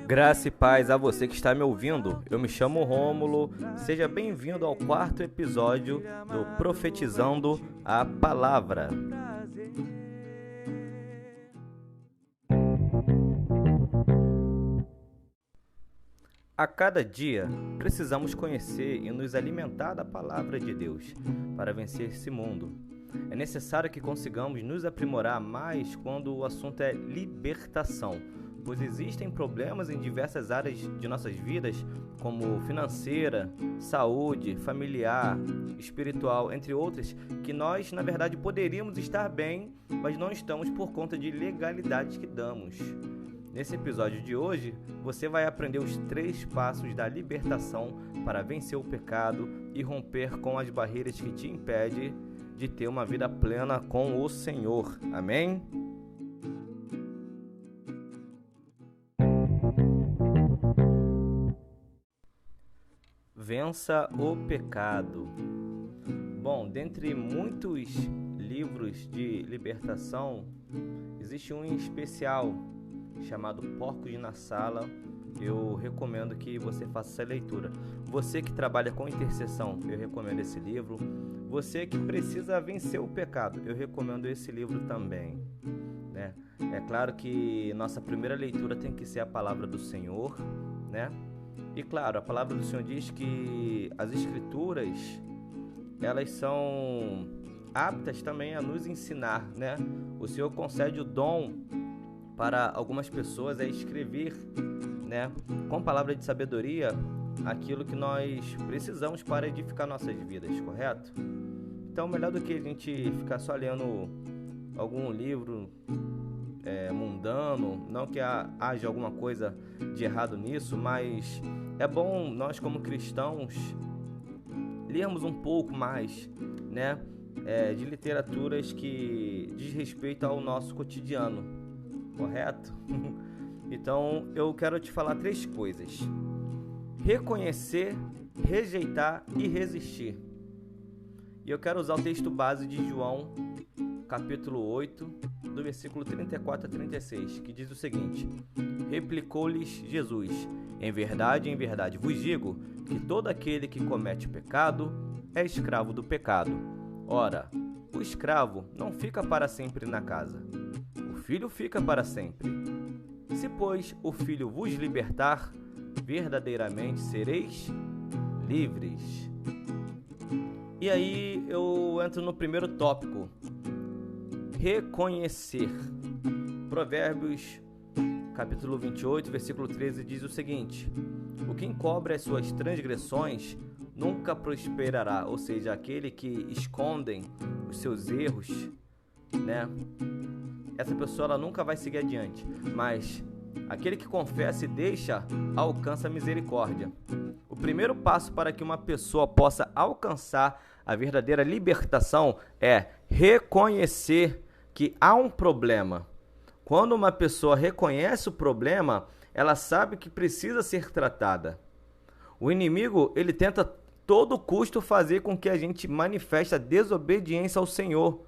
Graça e paz a você que está me ouvindo. Eu me chamo Rômulo. Seja bem-vindo ao 4º episódio do Profetizando a Palavra. A cada dia, precisamos conhecer e nos alimentar da Palavra de Deus para vencer esse mundo. É necessário que consigamos nos aprimorar mais quando o assunto é libertação, pois existem problemas em diversas áreas de nossas vidas, como financeira, saúde, familiar, espiritual, entre outras, que nós, na verdade, poderíamos estar bem, mas não estamos por conta de legalidades que damos. Nesse episódio de hoje, você vai aprender os 3 passos da libertação para vencer o pecado e romper com as barreiras que te impedem de ter uma vida plena com o Senhor. Amém? Vença o pecado. Bom, dentre muitos livros de libertação, existe um em especial chamado Porcos na Sala. Eu recomendo que você faça essa leitura. Você que trabalha com intercessão, eu recomendo esse livro. Você que precisa vencer o pecado, eu recomendo esse livro também, né? É claro que nossa primeira leitura tem que ser a palavra do Senhor, né? E claro, a palavra do Senhor diz que as Escrituras, elas são aptas também a nos ensinar, né? O Senhor concede o dom para algumas pessoas é escrever, né, com palavra de sabedoria, aquilo que nós precisamos para edificar nossas vidas, correto? Então, melhor do que a gente ficar só lendo algum livro mundano, não que haja alguma coisa de errado nisso, mas é bom nós como cristãos lermos um pouco mais, né, de literaturas que diz respeito ao nosso cotidiano. Correto? Então, eu quero te falar 3 coisas: reconhecer, rejeitar e resistir. E eu quero usar o texto base de João, capítulo 8, do versículo 34 a 36, que diz o seguinte: replicou-lhes Jesus: em verdade vos digo que todo aquele que comete pecado é escravo do pecado. Ora, o escravo não fica para sempre na casa, o filho fica para sempre. Se, pois, o filho vos libertar, verdadeiramente sereis livres. E aí eu entro no primeiro tópico: reconhecer. Provérbios, capítulo 28, versículo 13, diz o seguinte: o que encobre as suas transgressões nunca prosperará. Ou seja, aquele que escondem os seus erros, né? Essa pessoa ela nunca vai seguir adiante, mas aquele que confessa e deixa alcança a misericórdia. O primeiro passo para que uma pessoa possa alcançar a verdadeira libertação é reconhecer que há um problema. Quando uma pessoa reconhece o problema, ela sabe que precisa ser tratada. O inimigo, ele tenta a todo custo fazer com que a gente manifeste a desobediência ao Senhor.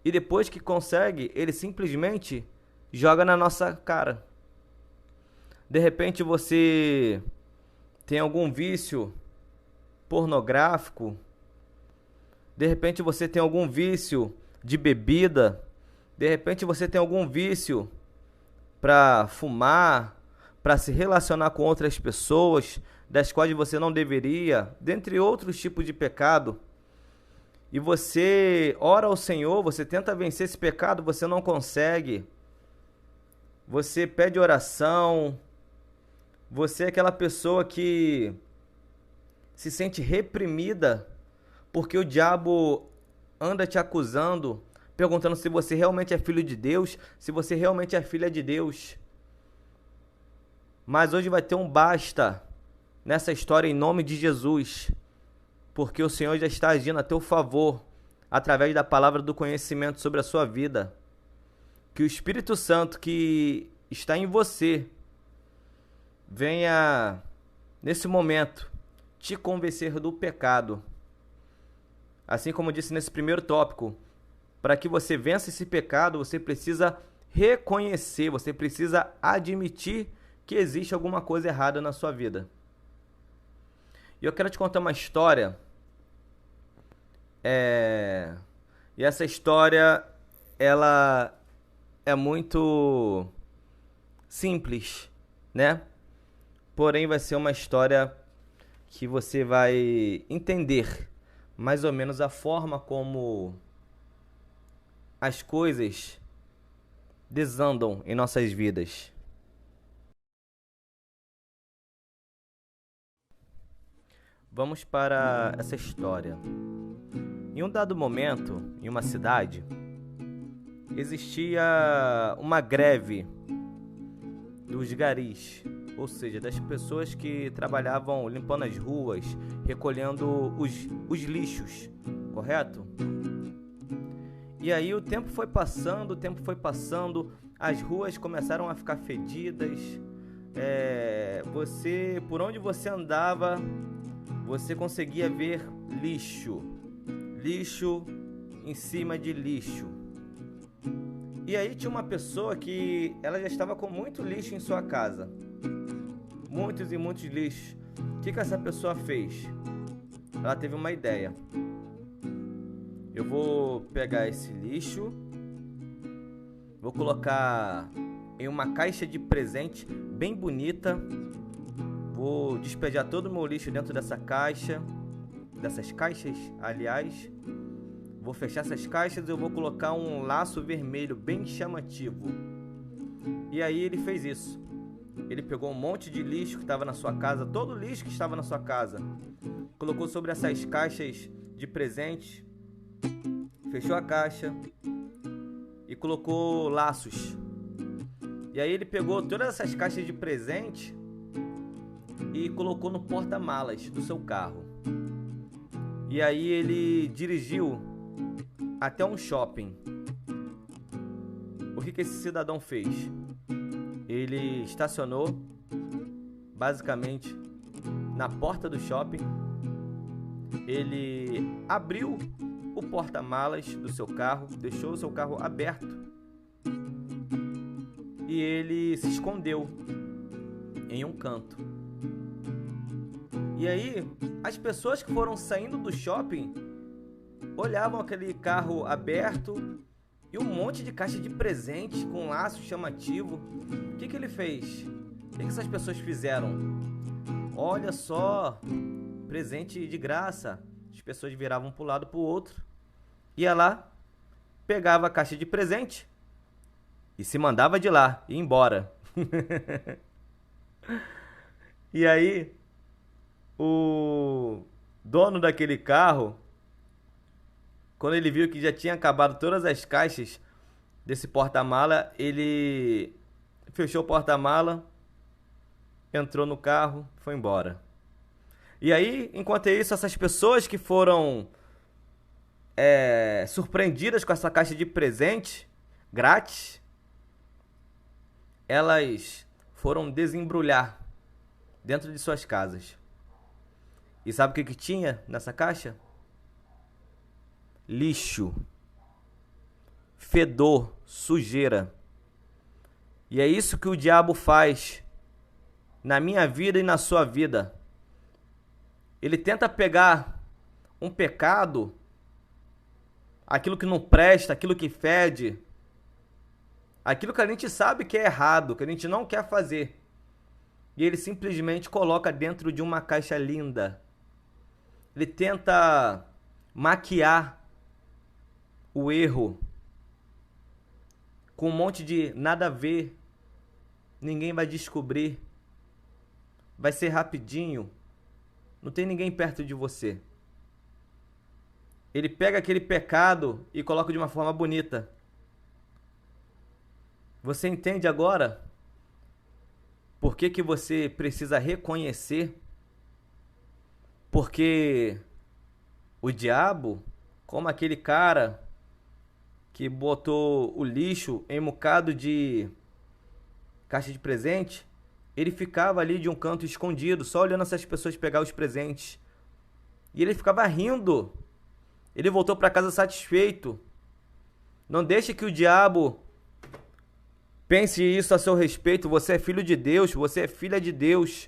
E depois que consegue, ele simplesmente joga na nossa cara. De repente você tem algum vício pornográfico. De repente você tem algum vício de bebida. De repente você tem algum vício para fumar, para se relacionar com outras pessoas, das quais você não deveria, dentre outros tipos de pecado. E você ora ao Senhor, você tenta vencer esse pecado, você não consegue. Você pede oração. Você é aquela pessoa que se sente reprimida porque o diabo anda te acusando, perguntando se você realmente é filho de Deus, se você realmente é filha de Deus. Mas hoje vai ter um basta nessa história em nome de Jesus, porque o Senhor já está agindo a teu favor através da palavra do conhecimento sobre a sua vida. Que o Espírito Santo que está em você venha, nesse momento, te convencer do pecado. Assim como eu disse nesse primeiro tópico, para que você vença esse pecado, você precisa reconhecer, você precisa admitir que existe alguma coisa errada na sua vida. E eu quero te contar uma história. E essa história, ela é muito simples, né? Porém, vai ser uma história que você vai entender mais ou menos a forma como as coisas desandam em nossas vidas. Vamos para essa história. Em um dado momento, em uma cidade, existia uma greve dos garis, ou seja, das pessoas que trabalhavam limpando as ruas, recolhendo os lixos, correto? E aí o tempo foi passando, as ruas começaram a ficar fedidas, por onde você andava, você conseguia ver lixo em cima de lixo. E aí tinha uma pessoa que ela já estava com muito lixo em sua casa. Muitos e muitos lixos. O que essa pessoa fez? Ela teve uma ideia. Eu vou pegar esse lixo, vou colocar em uma caixa de presente bem bonita, vou despejar todo o meu lixo dentro dessas caixas, aliás. Vou fechar essas caixas e eu vou colocar um laço vermelho bem chamativo. E aí ele fez isso. Ele pegou um monte de lixo que estava na sua casa, todo o lixo que estava na sua casa, colocou sobre essas caixas de presentes, fechou a caixa e colocou laços. E aí ele pegou todas essas caixas de presente e colocou no porta-malas do seu carro. E aí ele dirigiu até um shopping. O que esse cidadão fez? Ele estacionou basicamente na porta do shopping. Ele abriu o porta-malas do seu carro, deixou o seu carro aberto e ele se escondeu em um canto. E aí, as pessoas que foram saindo do shopping olhavam aquele carro aberto e um monte de caixa de presente com laço chamativo. O que ele fez? O que essas pessoas fizeram? Olha só, presente de graça. As pessoas viravam para um lado para o outro. Ia lá, pegava a caixa de presente e se mandava de lá, ia embora. E aí, o dono daquele carro, quando ele viu que já tinha acabado todas as caixas desse porta-mala, ele fechou o porta-mala, entrou no carro, foi embora. E aí, enquanto isso, essas pessoas que foram surpreendidas com essa caixa de presente grátis, elas foram desembrulhar dentro de suas casas. E sabe o que tinha nessa caixa? Lixo, fedor, sujeira. E é isso que o diabo faz na minha vida e na sua vida. Ele tenta pegar um pecado, aquilo que não presta, aquilo que fede, aquilo que a gente sabe que é errado, que a gente não quer fazer. E ele simplesmente coloca dentro de uma caixa linda. Ele tenta maquiar o erro com um monte de nada a ver. Ninguém vai descobrir. Vai ser rapidinho. Não tem ninguém perto de você. Ele pega aquele pecado e coloca de uma forma bonita. Você entende agora por que você precisa reconhecer? Porque o diabo, como aquele cara que botou o lixo em um bocado de caixa de presente, ele ficava ali de um canto escondido, só olhando essas pessoas pegar os presentes. E ele ficava rindo. Ele voltou para casa satisfeito. Não deixe que o diabo Pense isso a seu respeito. Você é filho de Deus, você é filha de Deus.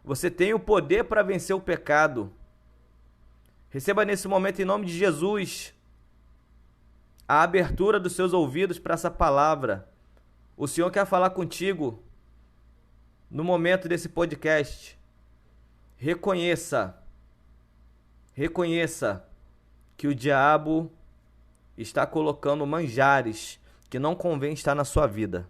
Você tem o poder para vencer o pecado. Receba nesse momento, em nome de Jesus, a abertura dos seus ouvidos para essa palavra. O Senhor quer falar contigo no momento desse podcast. Reconheça que o diabo está colocando manjares que não convém estar na sua vida.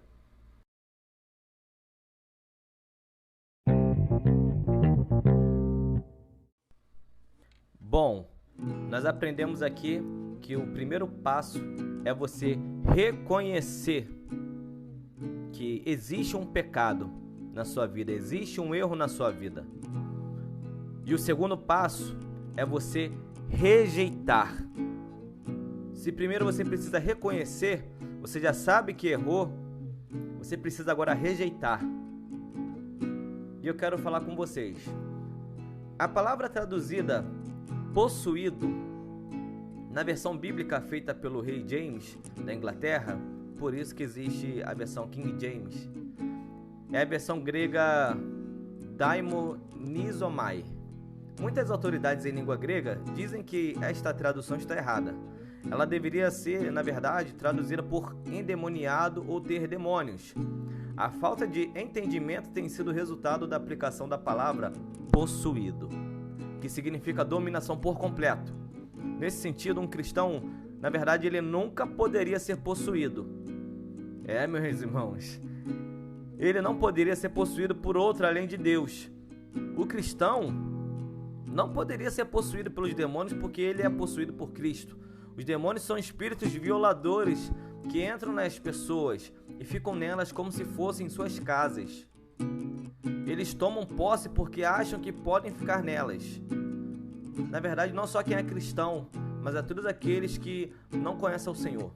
Bom, nós aprendemos aqui que o primeiro passo é você reconhecer que existe um pecado na sua vida, existe um erro na sua vida. E o segundo passo é você rejeitar. Se primeiro você precisa reconhecer, você já sabe que errou, você precisa agora rejeitar. E eu quero falar com vocês. A palavra traduzida possuído, na versão bíblica feita pelo rei James da Inglaterra, por isso que existe a versão King James, é a versão grega daimonisomai. Muitas autoridades em língua grega dizem que esta tradução está errada. Ela deveria ser, na verdade, traduzida por endemoniado ou ter demônios. A falta de entendimento tem sido resultado da aplicação da palavra possuído, que significa dominação por completo. Nesse sentido, um cristão, na verdade, ele nunca poderia ser possuído. Meus irmãos, ele não poderia ser possuído por outro além de Deus. O cristão não poderia ser possuído pelos demônios porque ele é possuído por Cristo. Os demônios são espíritos violadores que entram nas pessoas e ficam nelas como se fossem suas casas. Eles tomam posse porque acham que podem ficar nelas. Na verdade, não só quem é cristão, mas a todos aqueles que não conhecem o Senhor.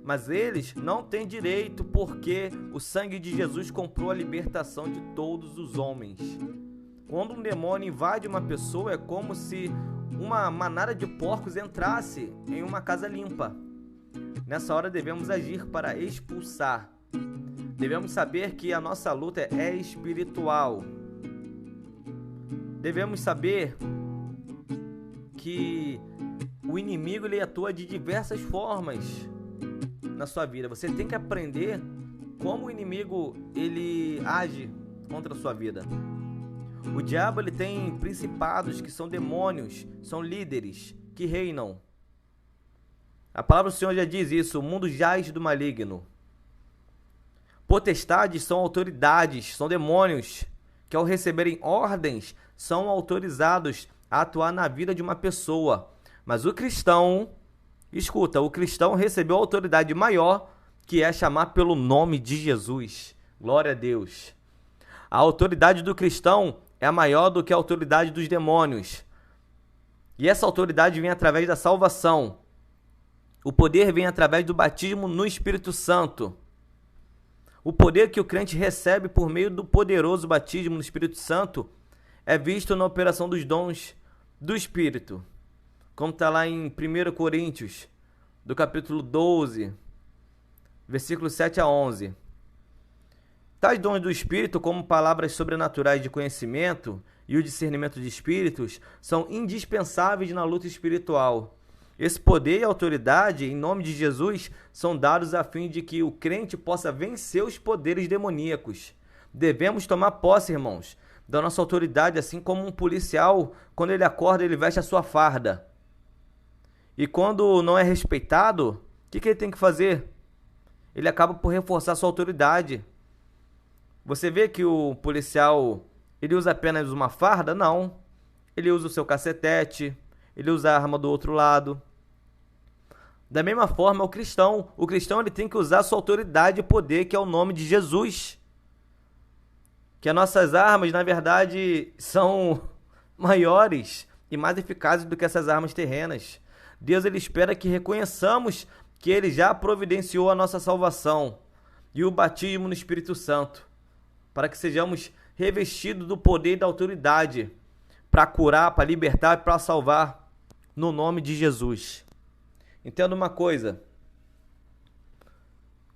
Mas eles não têm direito porque o sangue de Jesus comprou a libertação de todos os homens. Quando um demônio invade uma pessoa, é como se uma manada de porcos entrasse em uma casa limpa. Nessa hora devemos agir para expulsar. Devemos saber que a nossa luta é espiritual. Devemos saber que o inimigo ele atua de diversas formas na sua vida. Você tem que aprender como o inimigo ele age contra a sua vida. O diabo ele tem principados que são demônios, são líderes que reinam. A palavra do Senhor já diz isso: o mundo jaz do maligno. Potestades são autoridades, são demônios que ao receberem ordens são autorizados a atuar na vida de uma pessoa. Mas o cristão, escuta, o cristão recebeu a autoridade maior, que é chamar pelo nome de Jesus. Glória a Deus. A autoridade do cristão é maior do que a autoridade dos demônios. E essa autoridade vem através da salvação. O poder vem através do batismo no Espírito Santo. O poder que o crente recebe por meio do poderoso batismo no Espírito Santo é visto na operação dos dons do Espírito. Como está lá em 1 Coríntios, do capítulo 12, versículos 7 a 11. Tais dons do Espírito, como palavras sobrenaturais de conhecimento e o discernimento de espíritos, são indispensáveis na luta espiritual. Esse poder e autoridade, em nome de Jesus, são dados a fim de que o crente possa vencer os poderes demoníacos. Devemos tomar posse, irmãos, da nossa autoridade, assim como um policial, quando ele acorda, ele veste a sua farda. E quando não é respeitado, o que ele tem que fazer? Ele acaba por reforçar sua autoridade. Você vê que o policial, ele usa apenas uma farda? Não. Ele usa o seu cacetete, ele usa a arma do outro lado. Da mesma forma, o cristão ele tem que usar a sua autoridade e poder, que é o nome de Jesus. Que as nossas armas, na verdade, são maiores e mais eficazes do que essas armas terrenas. Deus ele espera que reconheçamos que ele já providenciou a nossa salvação e o batismo no Espírito Santo, para que sejamos revestidos do poder e da autoridade para curar, para libertar e para salvar no nome de Jesus. Entenda uma coisa: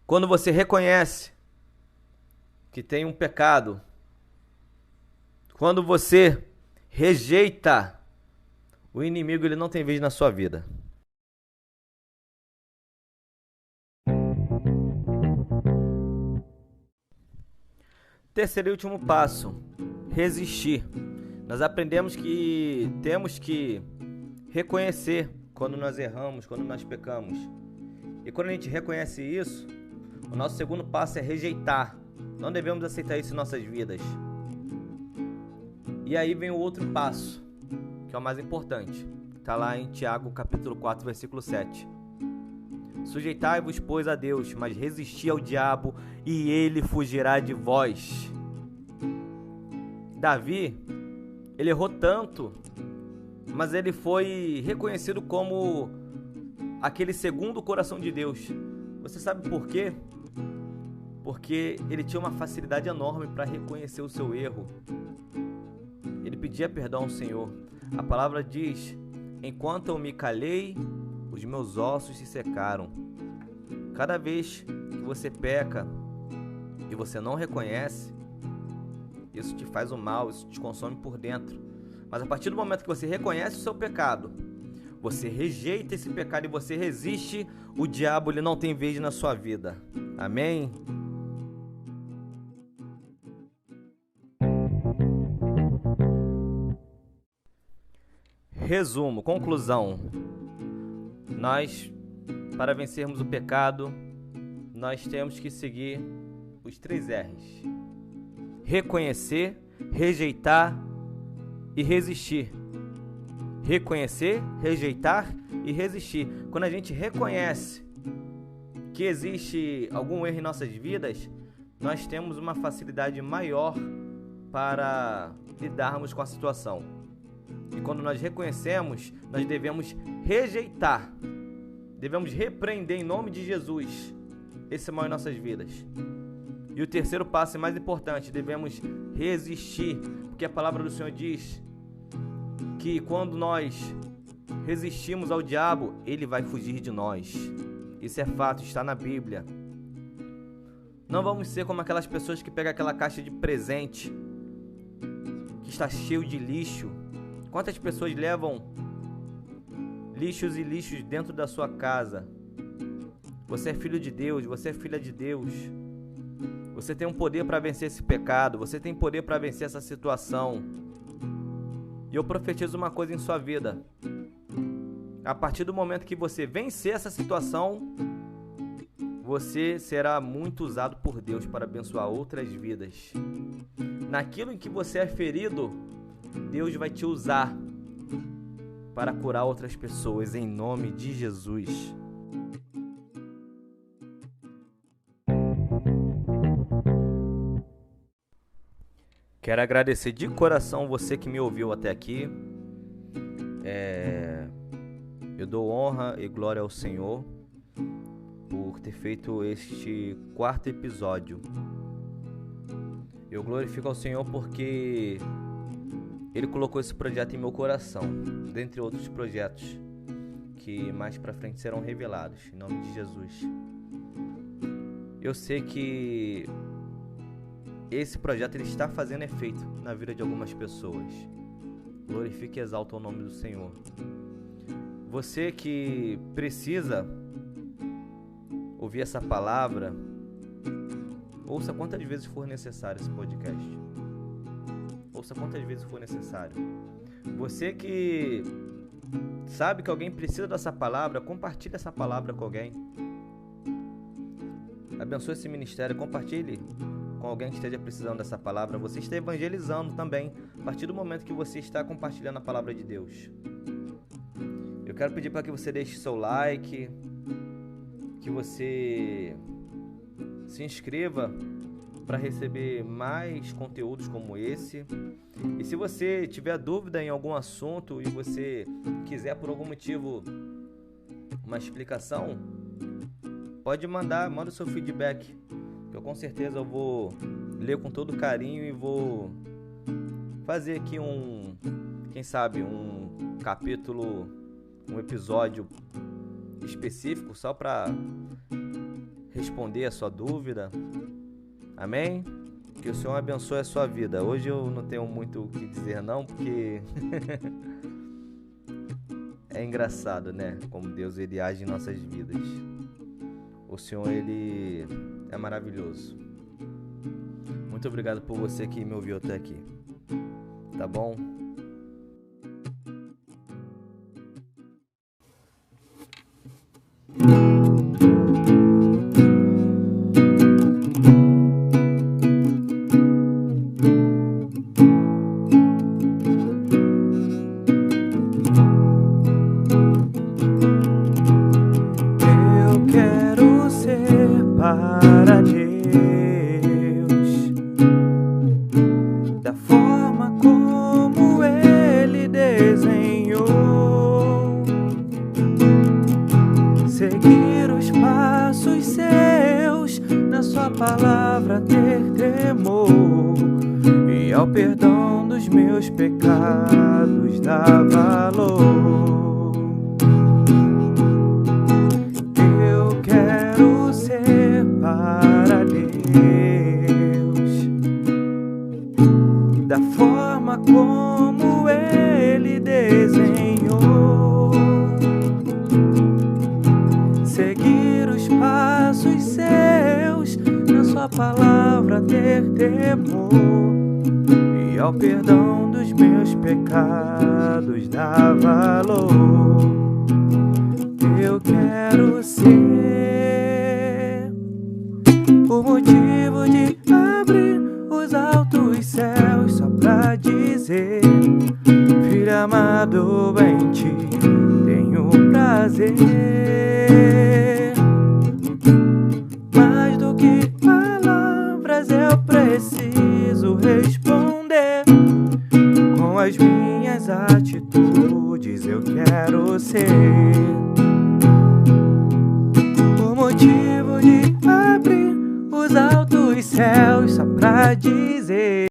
Quando você reconhece que tem um pecado, quando você rejeita, o inimigo ele não tem vez na sua vida. Terceiro e último passo, resistir. Nós aprendemos que temos que reconhecer quando nós erramos, quando nós pecamos. E quando a gente reconhece isso, o nosso segundo passo é rejeitar. Não devemos aceitar isso em nossas vidas. E aí vem o outro passo, que é o mais importante. Está lá em Tiago capítulo 4, versículo 7. Sujeitai-vos, pois, a Deus, mas resisti ao diabo, e ele fugirá de vós. Davi, ele errou tanto, mas ele foi reconhecido como aquele segundo coração de Deus. Você sabe por quê? Porque ele tinha uma facilidade enorme para reconhecer o seu erro. Ele pedia perdão ao Senhor. A palavra diz: enquanto eu me calei, os meus ossos se secaram. Cada vez que você peca e você não reconhece, isso te faz o mal, isso te consome por dentro. Mas a partir do momento que você reconhece o seu pecado, você rejeita esse pecado e você resiste, o diabo ele não tem vez na sua vida. Amém? Resumo, conclusão. Nós, para vencermos o pecado, nós temos que seguir os 3 R's. Reconhecer, rejeitar e resistir. Reconhecer, rejeitar e resistir. Quando a gente reconhece que existe algum erro em nossas vidas, nós temos uma facilidade maior para lidarmos com a situação. E quando nós reconhecemos, nós devemos rejeitar, devemos repreender em nome de Jesus esse mal em nossas vidas. E o terceiro passo é mais importante, devemos resistir, porque a palavra do Senhor diz que quando nós resistimos ao diabo, ele vai fugir de nós. Isso é fato, está na Bíblia. Não vamos ser como aquelas pessoas que pegam aquela caixa de presente que está cheio de lixo. Quantas pessoas levam lixos e lixos dentro da sua casa? Você é filho de Deus, você é filha de Deus. Você tem um poder para vencer esse pecado, você tem poder para vencer essa situação. E eu profetizo uma coisa em sua vida. A partir do momento que você vencer essa situação, você será muito usado por Deus para abençoar outras vidas. Naquilo em que você é ferido, Deus vai te usar para curar outras pessoas, em nome de Jesus. Quero agradecer de coração você que me ouviu até aqui. Eu dou honra e glória ao Senhor por ter feito este 4º episódio. Eu glorifico ao Senhor porque Ele colocou esse projeto em meu coração, dentre outros projetos que mais pra frente serão revelados, em nome de Jesus. Eu sei que esse projeto ele está fazendo efeito na vida de algumas pessoas. Glorifique e exalta o nome do Senhor. Você que precisa ouvir essa palavra, ouça quantas vezes for necessário esse podcast. Ouça quantas vezes for necessário. Você que sabe que alguém precisa dessa palavra, compartilhe essa palavra com alguém. Abençoe esse ministério, compartilhe com alguém que esteja precisando dessa palavra. Você está evangelizando também, a partir do momento que você está compartilhando a palavra de Deus. Eu quero pedir para que você deixe seu like, que você se inscreva para receber mais conteúdos como esse. E se você tiver dúvida em algum assunto e você quiser por algum motivo uma explicação, pode manda o seu feedback, que eu com certeza eu vou ler com todo carinho e vou fazer aqui quem sabe um capítulo, um episódio específico só para responder a sua dúvida. Amém? Que o Senhor abençoe a sua vida. Hoje eu não tenho muito o que dizer não, porque é engraçado, né? Como Deus ele age em nossas vidas. O Senhor ele é maravilhoso. Muito obrigado por você que me ouviu até aqui. Tá bom? Eu quero ser para Deus da forma como Ele desenhou, seguir os passos seus, na sua palavra ter temor, e ao perdão dos meus pecados dar valor. Eu quero ser para Deus da forma como Ele desenhou, seguir os passos seus, na sua palavra ter temor, e ao perdão dos meus pecados dar valor. Eu quero ser o motivo de abrir os altos céus só pra dizer: Filho amado, em ti tenho prazer. Mais do que palavras eu preciso responder, com as minhas atitudes eu quero ser o motivo de abrir os altos céus só pra dizer.